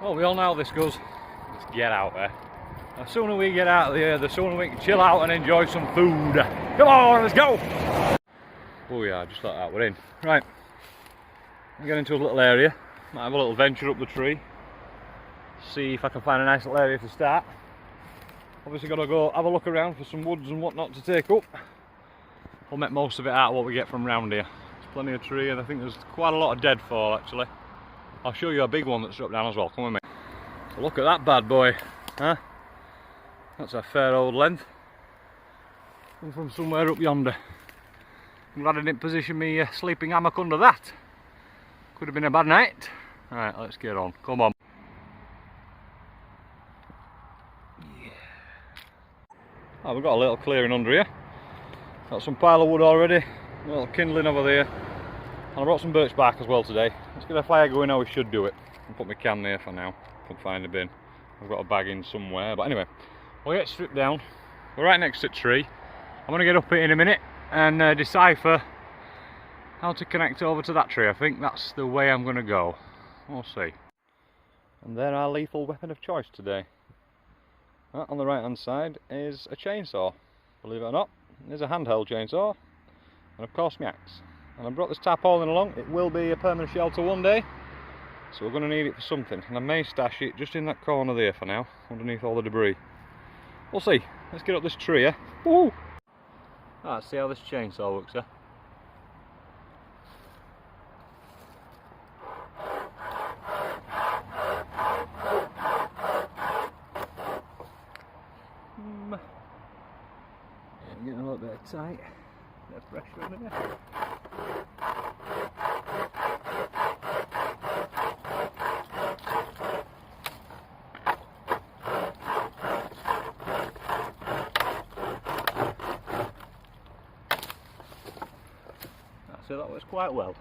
Well, we all know how this goes. Let's get out there. The sooner we get out of here, the sooner we can chill out and enjoy some food. Come on, let's go! Oh yeah, just like that, we're in. Right, I'm getting into a little area. Might have a little venture up the tree. See if I can find a nice little area to start. Obviously got to go have a look around for some woods and whatnot to take up. We'll make most of it out of what we get from round here. There's plenty of tree and I think there's quite a lot of deadfall actually. I'll show you a big one that's dropped down as well, come with me. So look at that bad boy, huh? That's a fair old length. Come from somewhere up yonder. I'm glad I didn't position me sleeping hammock under that. Could have been a bad night. Alright, let's get on, come on. Yeah. Oh, we've got a little clearing under here. Got some pile of wood already, a little kindling over there. And I brought some birch bark as well today. Let's get a fire going how we should do it. I'll put my can there for now. Couldn't find a bin. I've got a bag in somewhere. But anyway, we'll get stripped down. We're right next to the tree. I'm going to get up it in a minute and decipher how to connect over to that tree. I think that's the way I'm going to go. We'll see. And there our lethal weapon of choice today. On the right hand side is a chainsaw. Believe it or not, there's a handheld chainsaw. And of course my axe. And I brought this tarpaulin along. It will be a permanent shelter one day, so we're going to need it for something. And I may stash it just in that corner there for now, underneath all the debris. We'll see. Let's get up this tree, eh? Woo! Let's see how this chainsaw works, eh? I'm getting a little bit tight. Bit of pressure on it. So that works quite well.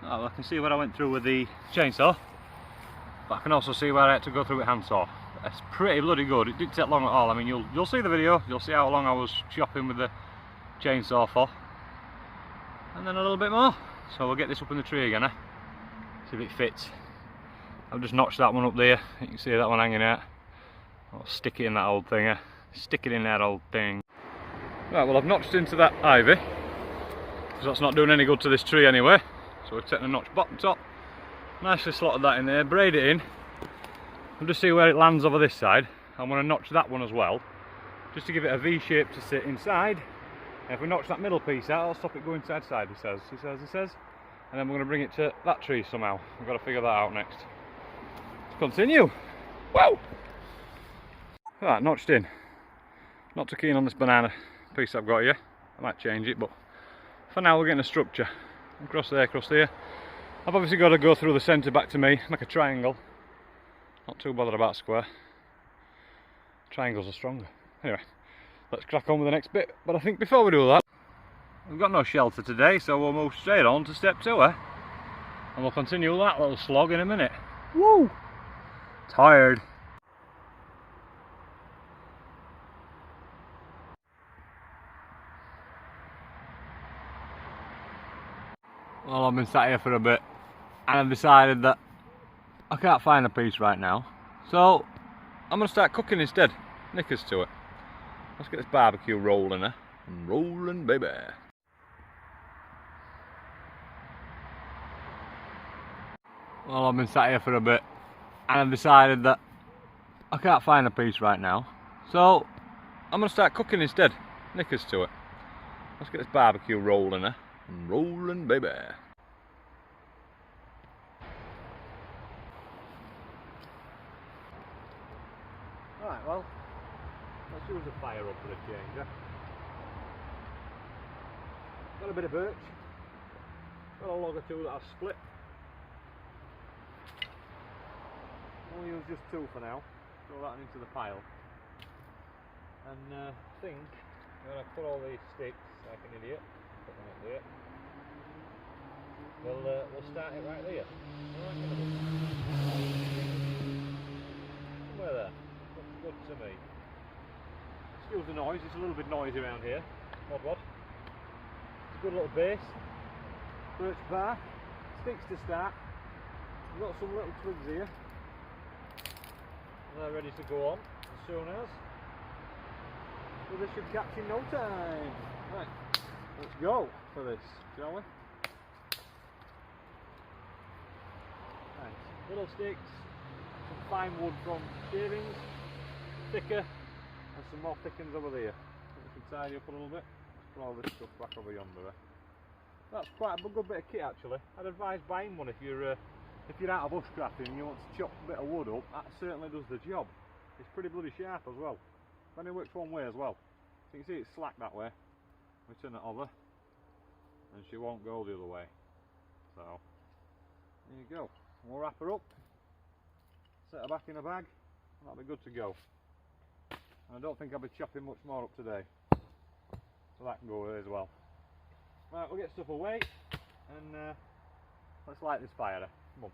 Oh, I can see where I went through with the chainsaw, but I can also see where I had to go through with handsaw. It's pretty bloody good. It didn't take long at all. I mean, you'll see the video. You'll see how long I was chopping with the chainsaw for, and then a little bit more. So we'll get this up in the tree again, eh? See if it fits. I've just notched that one up there. You can see that one hanging out. I'll stick it in that old thing, eh? Stick it in that old thing. Right, well I've notched into that ivy, because that's not doing any good to this tree anyway. So we've taken a notch bottom top, nicely slotted that in there, braid it in, and just see where it lands over this side. I'm going to notch that one as well, just to give it a V shape to sit inside. And if we notch that middle piece out, I'll stop it going side side, he says. And then we're going to bring it to that tree somehow. We've got to figure that out next. Let's continue. Whoa! Right, notched in. Not too keen on this banana piece I've got here. I might change it, but for now we're getting a structure. Across there, across there. I've obviously got to go through the centre back to me, make a triangle. Not too bothered about square. Triangles are stronger. Anyway, let's crack on with the next bit. But I think before we do that, we've got no shelter today, so we'll move straight on to step 2, eh? And we'll continue that little slog in a minute. Woo! Tired. Well, I've been sat here for a bit and I've decided that I can't find a piece right now, so I'm going to start cooking instead. Knickers to it. Let's get this barbecue rolling, eh? Rolling, baby. Well, I've been sat here for a bit and I've decided that I can't find a piece right now, so I'm going to start cooking instead. Knickers to it. Let's get this barbecue rolling, eh? Rolling, baby. Right, well, let's use the fire up for a change, eh? Got a bit of birch. Got a log or two that I've split. We'll use just 2 for now. Throw that into the pile. And I think I'm going to put all these sticks like an idiot. Put them up there. We'll start it right there. Somewhere there. Looks good to me. Excuse the noise, it's a little bit noisy around here. Odd what? It's a good little base. Birch bark. Sticks to start. We've got some little twigs here. They're ready to go on as soon as. So this should catch in no time. Right, let's go for this, shall we? Right, little sticks, some fine wood from shavings, thicker, and some more thickens over there. We can tidy up a little bit. Let's put all this stuff back over yonder. That's quite a good bit of kit actually. I'd advise buying one if you're out of bushcrafting and you want to chop a bit of wood up. That certainly does the job. It's pretty bloody sharp as well. It only works one way as well. So you can see it's slack that way. We turn it over and she won't go the other way. So there you go. We'll wrap her up, set her back in a bag, and that'll be good to go. And I don't think I'll be chopping much more up today. So that can go away as well. Right, we'll get stuff away and let's light this fire. Come on.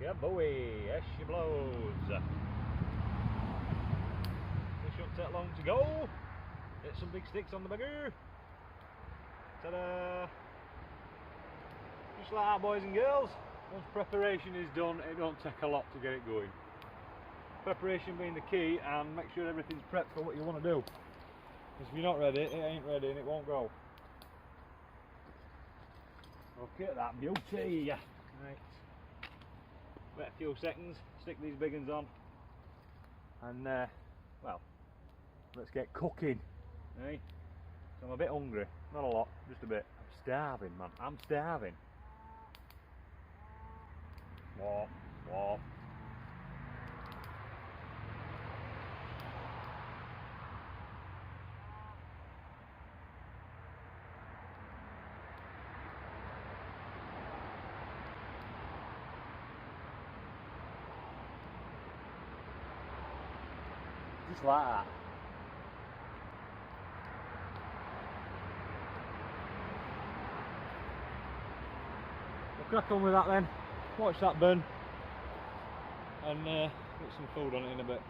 Yeah, boy, as she blows. This shouldn't take long to go. Get some big sticks on the bugger. Ta-da! Just like that, boys and girls. Once preparation is done, it don't take a lot to get it going. Preparation being the key, and make sure everything's prepped for what you want to do. Because if you're not ready, it ain't ready and it won't go. Look at that beauty! Right. Wait a few seconds, stick these big ones on, and well, let's get cooking. Eh? So I'm a bit hungry, not a lot, just a bit. I'm starving, man, I'm starving. Whoa, whoa. Just like that. We'll crack on with that then, watch that burn, and get some food on it in a bit.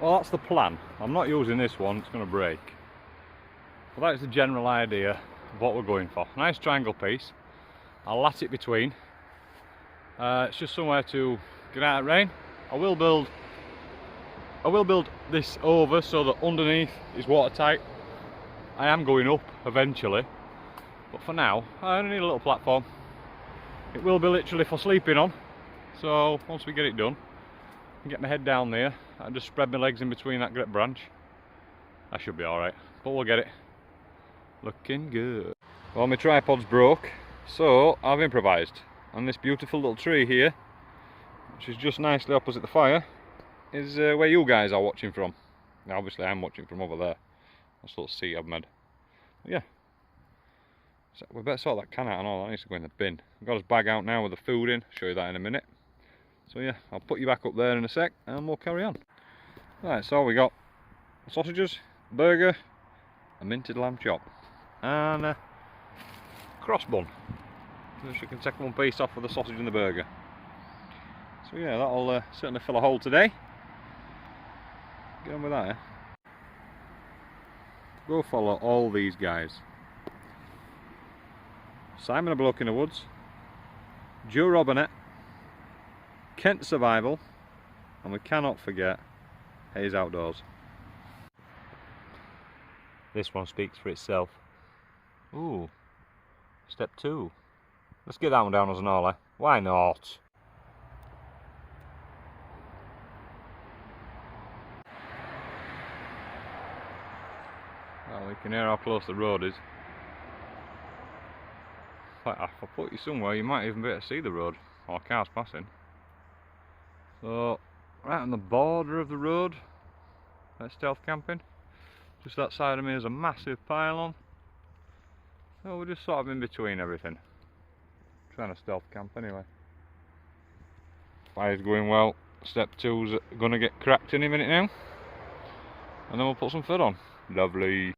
Well, that's the plan. I'm not using this one, it's going to break. But that's the general idea of what we're going for. Nice triangle piece. I'll lat it between. It's just somewhere to get out of rain. I will build this over so that underneath is watertight. I am going up eventually, but for now I only need a little platform. It will be literally for sleeping on, so once we get it done, I can get my head down there and just spread my legs in between that great branch. That should be alright, but we'll get it looking good. Well, my tripod's broke, so I've improvised, and this beautiful little tree here, which is just nicely opposite the fire, is where you guys are watching from. Now obviously I'm watching from over there. That's a little seat I've made. But yeah, so we better sort that can out and all. That needs to go in the bin. I've got his bag out now with the food in. Show you that in a minute. So yeah, I'll put you back up there in a sec and we'll carry on. Right, so we got sausages, burger, a minted lamb chop, and a cross bun. So you can take one piece off with the sausage and the burger. So yeah, that'll certainly fill a hole today. Get on with that, eh? Go follow all these guys. Simon a Bloke in the Woods, Joe Robinette, Kent Survival, and we cannot forget Hayes Outdoors. This one speaks for itself. Ooh, step 2. Let's get that one down as an ollie. Why not? Well, you can hear how close the road is. In fact, if I put you somewhere, you might even be able to see the road or cars passing. So, right on the border of the road, at stealth camping. Just that side of me is a massive pylon. So we're just sort of in between everything. kind of stealth camp anyway. Fire's going well. Step 2's gonna get cracked any minute now. And then we'll put some food on. Lovely.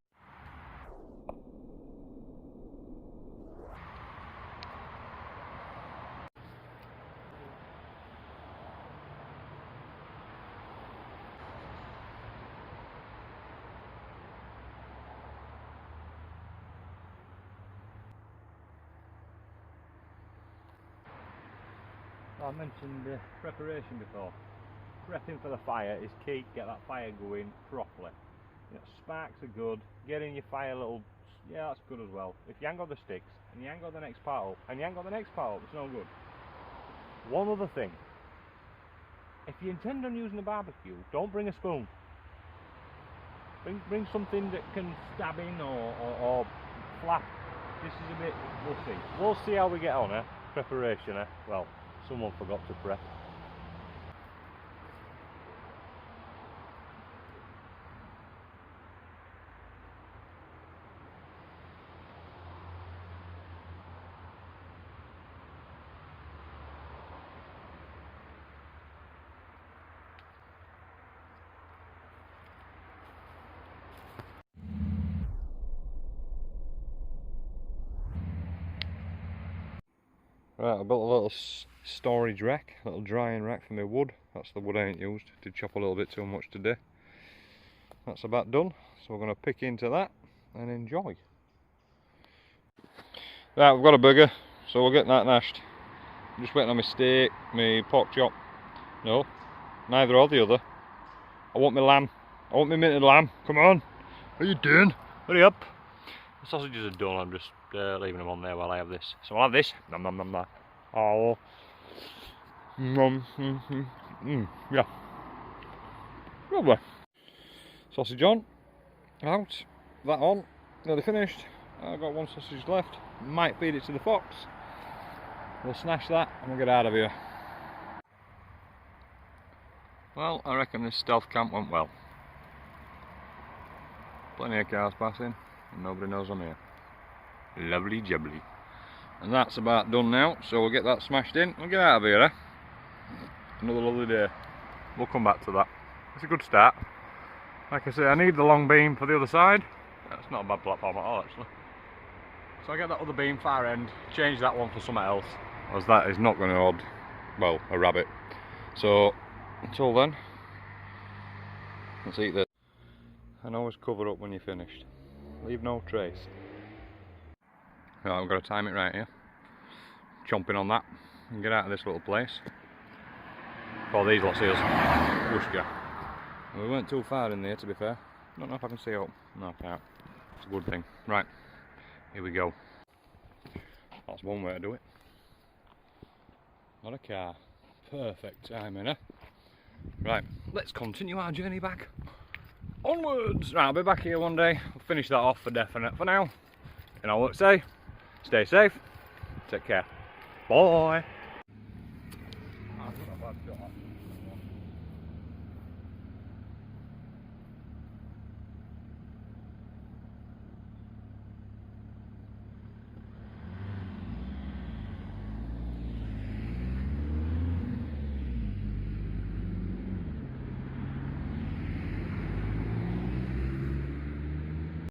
I mentioned preparation before. Prepping for the fire is key. Get that fire going properly. You know, sparks are good. Getting your fire little, yeah, that's good as well. If you ain't got the sticks and you ain't got the next part up, and you ain't got the next part up, it's no good. One other thing. If you intend on using a barbecue, don't bring a spoon. Bring something that can stab in or flap. This is a bit, we'll see. We'll see how we get on, eh? Preparation, eh? Well, someone forgot to prep. Right, I built a little storage rack, a little drying rack for my wood. That's the wood I ain't used. Did chop a little bit too much today. That's about done. So we're going to pick into that and enjoy. Right, we've got a burger, so we'll get that nashed. I'm just waiting on my steak, my pork chop. No, neither or the other. I want my lamb. I want my minted lamb. Come on. What are you doing? Hurry up. The sausages are done, I'm just leaving them on there while I have this. So I'll have this. Nom nom nom nom. Oh. Yeah. Lovely. Sausage on. Out. That on. Nearly finished. I've got one sausage left. Might feed it to the fox. We'll snash that and we'll get out of here. Well, I reckon this stealth camp went well. Plenty of cars passing. And nobody knows I'm here. Lovely jubbly. And that's about done now, so we'll get that smashed in and get out of here, eh? Another lovely day. We'll come back to that. It's a good start. Like I say, I need the long beam for the other side. That's not a bad platform at all, actually. So I get that other beam far end, change that one for something else, as that is not going to hold, well, a rabbit. So, until then, let's eat this. And always cover up when you're finished. Leave no trace. Right, I've got to time it right here. Chomping on that and get out of this little place. Before these lots here whoosh. We weren't too far in there, to be fair. Don't know if I can see up. No, I can't. It's a good thing. Right, here we go. That's one way to do it. Not a car. Perfect timing, eh? Right, let's continue our journey back. Onwards! Right, I'll be back here one day. I'll finish that off for definite. For now, and I won't say, stay safe, take care. Bye!